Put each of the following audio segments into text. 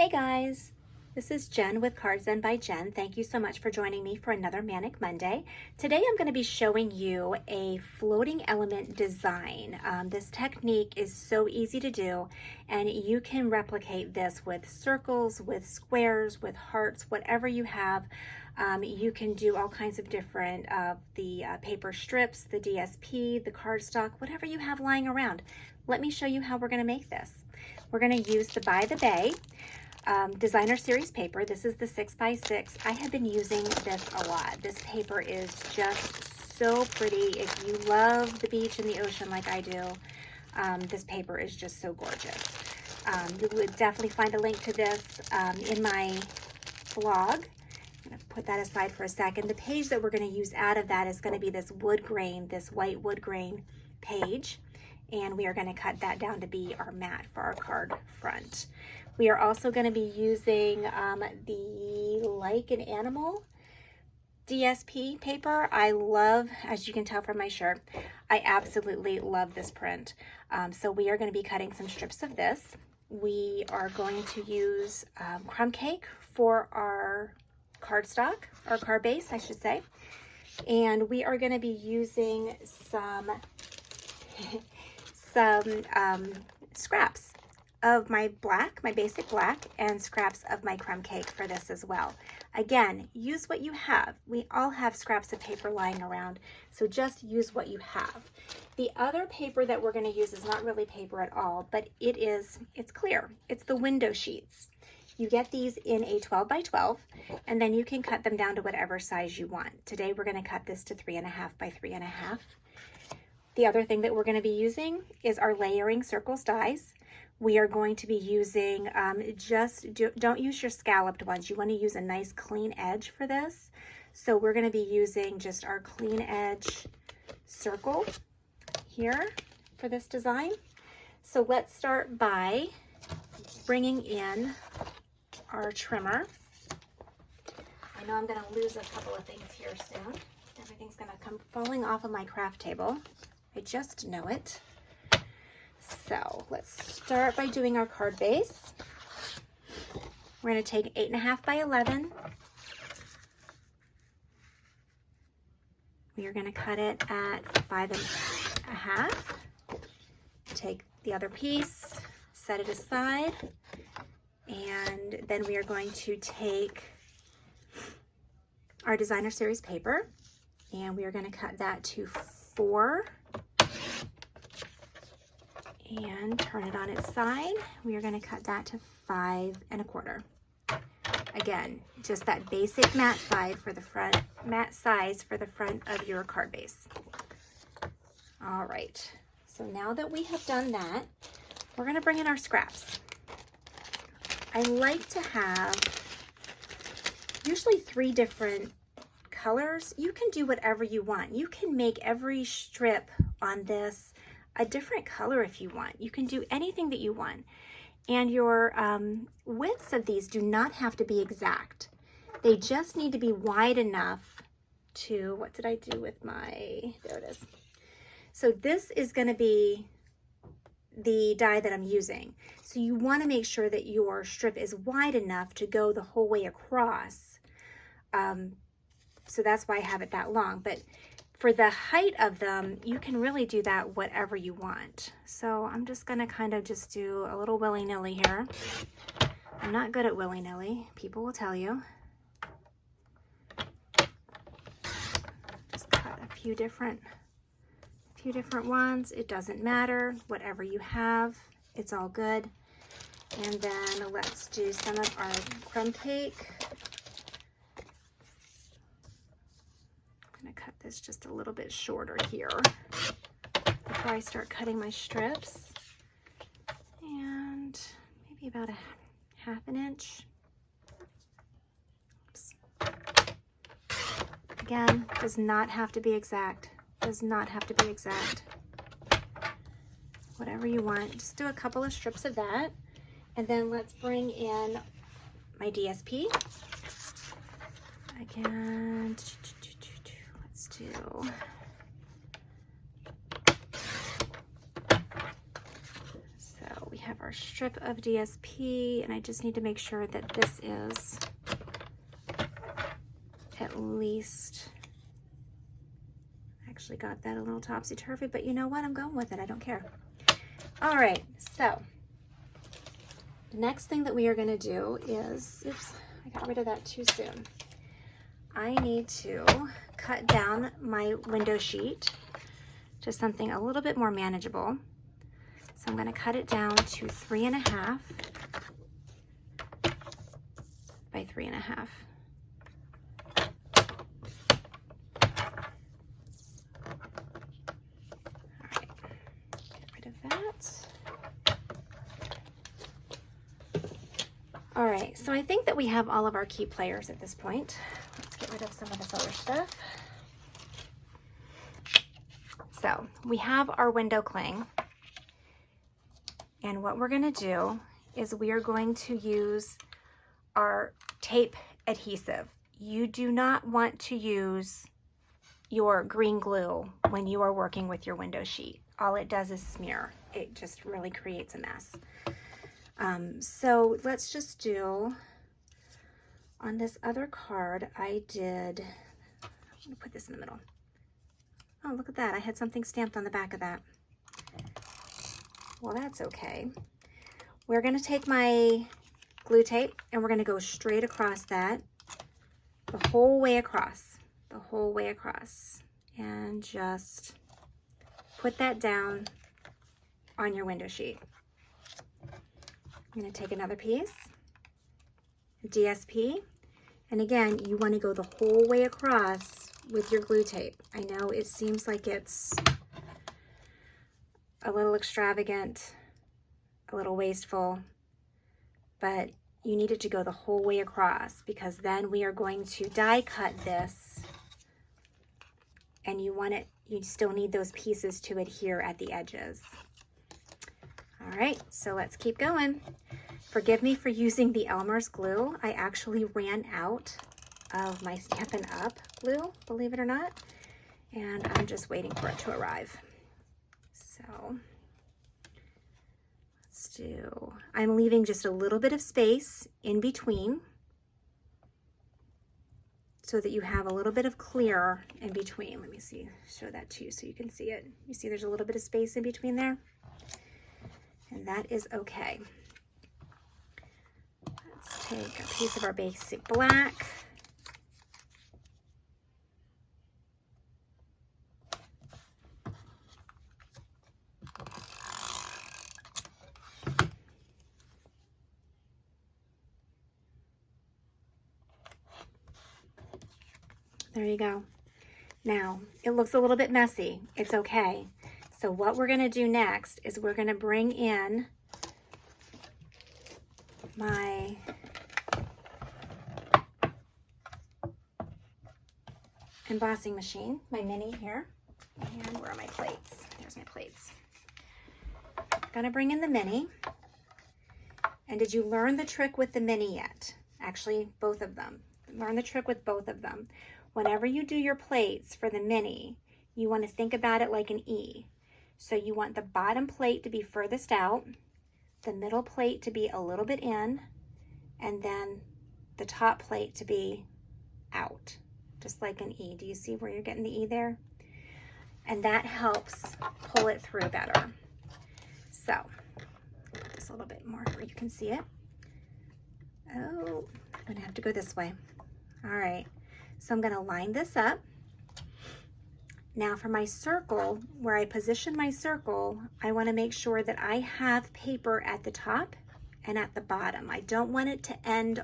Hey guys, this is Jen with Cards Zen by Jen. Thank you so much for joining me for another Manic Monday. Today I'm going to be showing you a floating element design. This technique is so easy to do, and you can replicate this with circles, with squares, with hearts, whatever you have. You can do all kinds of different the paper strips, the DSP, the cardstock, whatever you have lying around. Let me show you how we're going to make this. We're going to use the By the Bay designer series paper. This is the 6x6. I have been using this a lot. This paper is just so pretty. If you love the beach and the ocean like I do, this paper is just so gorgeous. You would definitely find a link to this in my blog. I'm going to put that aside for a second. The page that we're going to use out of that is going to be this wood grain, this white wood grain page. And we are going to cut that down to be our mat for our card front. We are also going to be using the Like an Animal DSP paper. I love, as you can tell from my shirt, I absolutely love this print. So we are going to be cutting some strips of this. We are going to use crumb cake for our cardstock, or card base, I should say. And we are going to be using some scraps of my black, my basic black, and scraps of my crumb cake for this as well. Again, use what you have. We all have scraps of paper lying around, so just use what you have. The other paper that we're going to use is not really paper at all, but it's clear. It's the window sheets. You get these in a 12 by 12, and then you can cut them down to whatever size you want. Today we're going to cut this to 3.5 by 3.5. The other thing that we're going to be using is our layering circles dies. We are going to be using, don't use your scalloped ones. You want to use a nice clean edge for this. So we're going to be using just our clean edge circle here for this design. So let's start by bringing in our trimmer. I know I'm going to lose a couple of things here soon. Everything's going to come falling off of my craft table. I just know it. So let's start by doing our card base. We're going to take 8.5 by 11. We are going to cut it at 5.5. Take the other piece, set it aside, and then we are going to take our designer series paper, and we are going to cut that to 4. And turn it on its side. We are going to cut that to 5.25. Again, just that basic mat size for the front of your card base. All right. So now that we have done that, we're going to bring in our scraps. I like to have usually 3 different colors. You can do whatever you want. You can make every strip on this a different color if you want. You can do anything that you want. And your widths of these do not have to be exact. They just need to be wide enough to, what did I do with my, there it is. So this is going to be the die that I'm using. So you want to make sure that your strip is wide enough to go the whole way across. So that's why I have it that long. But for the height of them, you can really do that whatever you want. So I'm just gonna kind of just do a little willy-nilly here. I'm not good at willy-nilly, people will tell you. Just cut a few different ones. It doesn't matter, whatever you have, it's all good. And then let's do some of our crumb cake. Cut this just a little bit shorter here before I start cutting my strips, and maybe about a 1/2 inch. Oops. Again, does not have to be exact. Does not have to be exact. Whatever you want. Just do a couple of strips of that, and then let's bring in my DSP. Again. Do. So we have have our strip of DSP, and I just need to make sure that this is at least, actually got that a little topsy-turvy, but you know what? I'm going with it. I don't care. All right, so the next thing that we are going to do is, oops, I got rid of that too soon. I need to cut down my window sheet to something a little bit more manageable. So I'm going to cut it down to 3.5 by 3.5. All right, so I think that we have all of our key players at this point. Let's get rid of some of this other stuff. So we have our window cling, and what we're going to do is we are going to use our tape adhesive. You do not want to use your green glue when you are working with your window sheet. All it does is smear. It just really creates a mess. So let's just do, on this other card, I'm gonna put this in the middle. Oh, look at that. I had something stamped on the back of that. Well, that's okay. We're gonna take my glue tape and we're gonna go straight across that, the whole way across, and just put that down on your window sheet. I'm going to take another piece, DSP, and again, you want to go the whole way across with your glue tape. I know it seems like it's a little extravagant, a little wasteful, but you need it to go the whole way across, because then we are going to die cut this, and you still need those pieces to adhere at the edges. All right, so let's keep going. Forgive me for using the Elmer's glue. I actually ran out of my Stampin' Up! Glue, believe it or not, and I'm just waiting for it to arrive. So let's do, I'm leaving just a little bit of space in between so that you have a little bit of clear in between. Let me see, show that to you so you can see it. You see there's a little bit of space in between there? And that is okay. Let's take a piece of our basic black. There you go. Now, it looks a little bit messy. It's okay. So what we're going to do next is we're going to bring in my embossing machine, my mini here. And where are my plates? There's my plates. I'm going to bring in the mini. And did you learn the trick with the mini yet? Actually, both of them. Learn the trick with both of them. Whenever you do your plates for the mini, you want to think about it like an E. So you want the bottom plate to be furthest out, the middle plate to be a little bit in, and then the top plate to be out, just like an E. Do you see where you're getting the E there? And that helps pull it through better. So, put this a little bit more where you can see it. Oh, I'm gonna have to go this way. All right, so I'm gonna line this up. Now for my circle, where I position my circle, I want to make sure that I have paper at the top and at the bottom. I don't want it to end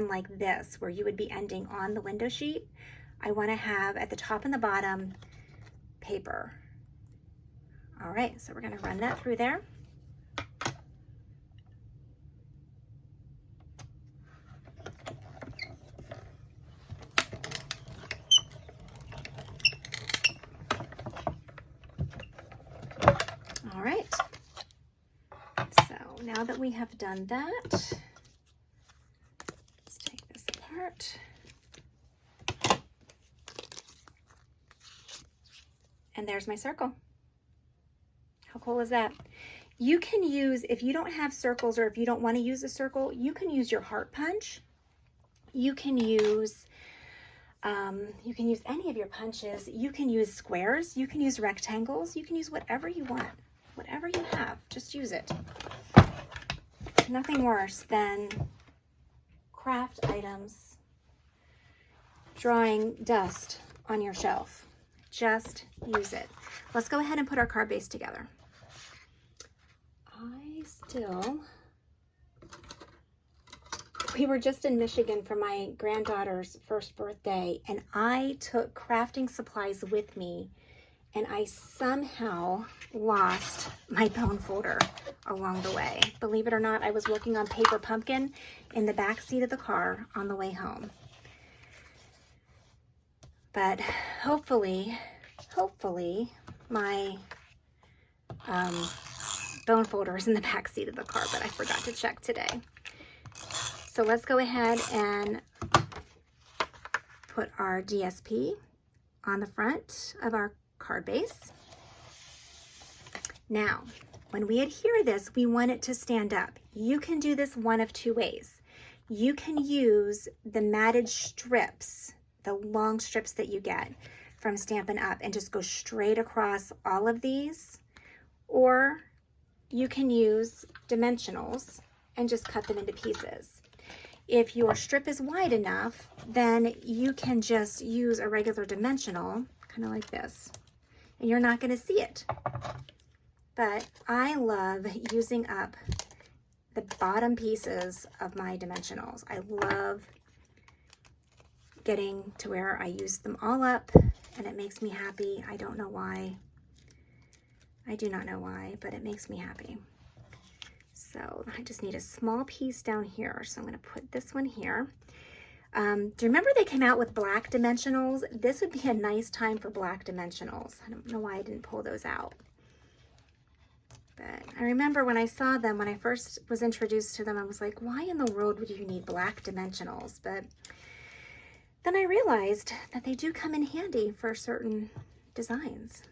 like this, where you would be ending on the window sheet. I want to have at the top and the bottom paper. All right, so we're going to run that through there. All right, so now that we have done that, let's take this apart. And there's my circle. How cool is that? You can use, if you don't have circles or if you don't want to use a circle, you can use your heart punch. You can use any of your punches. You can use squares. You can use rectangles. You can use whatever you want. Whatever you have, just use it. Nothing worse than craft items drawing dust on your shelf. Just use it. Let's go ahead and put our card base together. We were just in Michigan for my granddaughter's first birthday, and I took crafting supplies with me, and I somehow lost my bone folder along the way. Believe it or not, I was working on Paper Pumpkin in the back seat of the car on the way home. But hopefully my bone folder is in the back seat of the car, but I forgot to check today. So let's go ahead and put our DSP on the front of our card base. Now, when we adhere this, we want it to stand up. You can do this one of two ways. You can use the matted strips, the long strips that you get from Stampin' Up, and just go straight across all of these, or you can use dimensionals and just cut them into pieces. If your strip is wide enough, then you can just use a regular dimensional, kind of like this, and you're not going to see it. But I love using up the bottom pieces of my dimensionals. I love getting to where I use them all up, and it makes me happy. I don't know why. I do not know why, but it makes me happy. So I just need a small piece down here. So I'm going to put this one here. Do you remember they came out with black dimensionals? This would be a nice time for black dimensionals. I don't know why I didn't pull those out. But I remember when I saw them, when I first was introduced to them, I was like, why in the world would you need black dimensionals? But then I realized that they do come in handy for certain designs.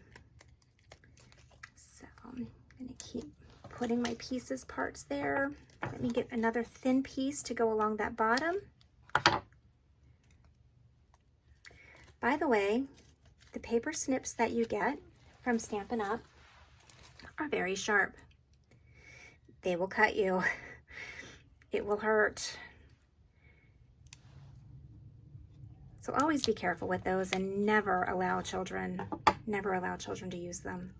So I'm going to keep putting my pieces parts there. Let me get another thin piece to go along that bottom. By the way, the paper snips that you get from Stampin' Up are very sharp. They will cut you. It will hurt. So always be careful with those and never allow children to use them.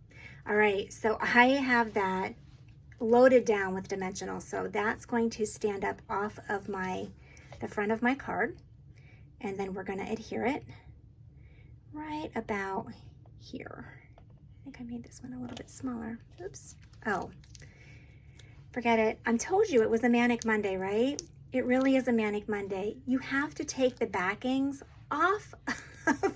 All right, so I have that loaded down with dimensionals, so that's going to stand up off of the front of my card, and then we're going to adhere it right about here. I think I made this one a little bit smaller. Oops. Oh, forget it. I told you it was a Manic Monday, right? It really is a Manic Monday. You have to take the backings off of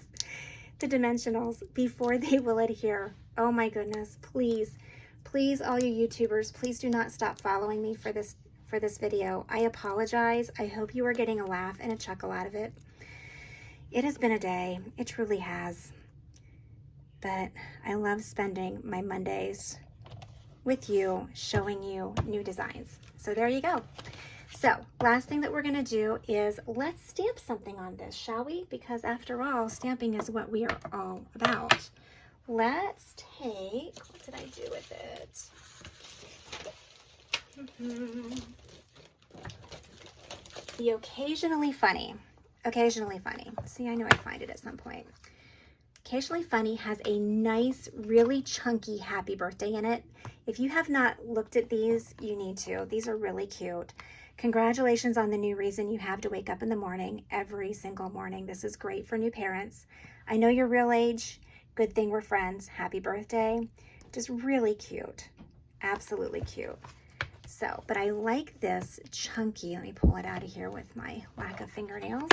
the dimensionals before they will adhere. Oh my goodness, please. Please, all you YouTubers, please do not stop following me for this video. I apologize. I hope you are getting a laugh and a chuckle out of it. It has been a day. It truly has. But I love spending my Mondays with you, showing you new designs. So there you go. So last thing that we're going to do is let's stamp something on this, shall we? Because after all, stamping is what we are all about. Let's take, what did I do with it? The Occasionally Funny. Occasionally Funny. See, I knew I'd find it at some point. Occasionally Funny has a nice, really chunky happy birthday in it. If you have not looked at these, you need to. These are really cute. Congratulations on the new reason you have to wake up in the morning, every single morning. This is great for new parents. I know your real age. Good thing we're friends. Happy birthday. Just really cute. Absolutely cute. So, but I like this chunky. Let me pull it out of here with my lack of fingernails.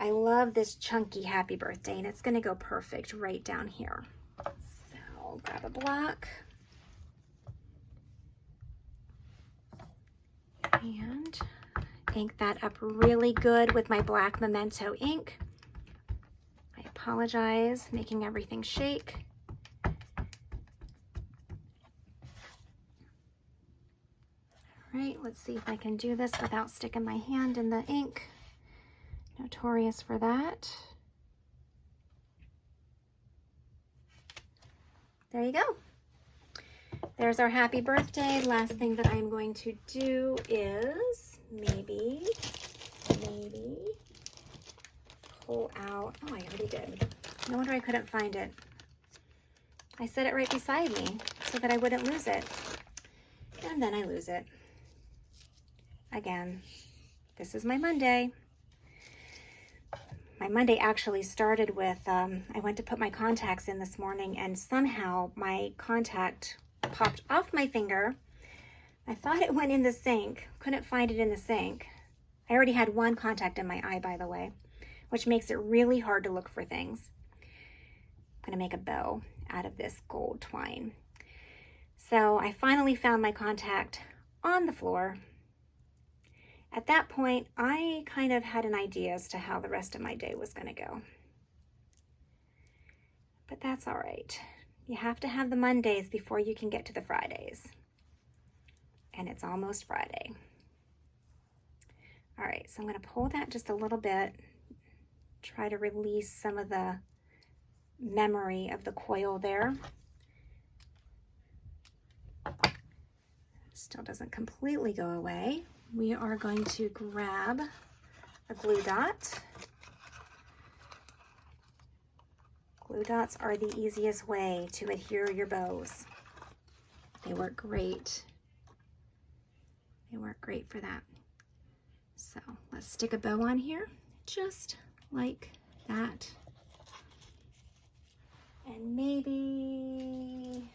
I love this chunky happy birthday, and it's going to go perfect right down here. So I'll grab a block. And ink that up really good with my black Memento ink. Apologize, making everything shake. All right, let's see if I can do this without sticking my hand in the ink. Notorious for that. There you go. There's our happy birthday. Last thing that I'm going to do is maybe pull out, oh, I already did. No wonder I couldn't find it. I set it right beside me so that I wouldn't lose it. And then I lose it. Again, this is my Monday. My Monday actually started with, I went to put my contacts in this morning and somehow my contact popped off my finger. I thought it went in the sink, couldn't find it in the sink. I already had one contact in my eye, by the way, which makes it really hard to look for things. I'm gonna make a bow out of this gold twine. So I finally found my contact on the floor. At that point, I kind of had an idea as to how the rest of my day was gonna go. But that's all right. You have to have the Mondays before you can get to the Fridays. And it's almost Friday. All right, so I'm gonna pull that just a little bit, try to release some of the memory of the coil there. Still doesn't completely go away. We are going to grab a glue dot. Glue dots are the easiest way to adhere your bows. They work great. They work great for that. So let's stick a bow on here, just like that. And maybe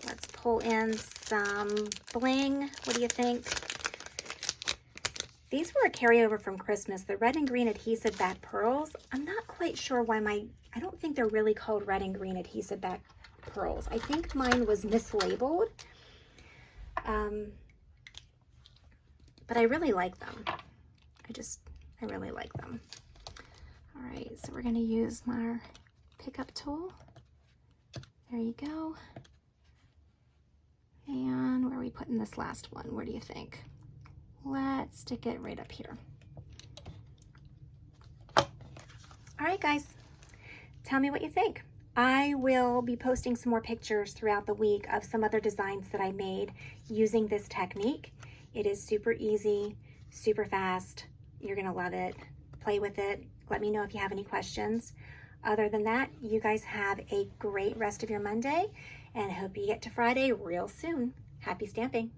let's pull in some bling. What do you think? These were a carryover from Christmas, the red and green adhesive back pearls. I'm not quite sure why I don't think they're really called red and green adhesive back pearls. I think mine was mislabeled. But I really like them. I really like them. All right, so we're gonna use my pickup tool. There you go. And where are we putting this last one? Where do you think? Let's stick it right up here. All right, guys, tell me what you think. I will be posting some more pictures throughout the week of some other designs that I made using this technique. It is super easy, super fast. You're gonna love it. Play with it. Let me know if you have any questions. Other than that, you guys have a great rest of your Monday and I hope you get to Friday real soon. Happy stamping.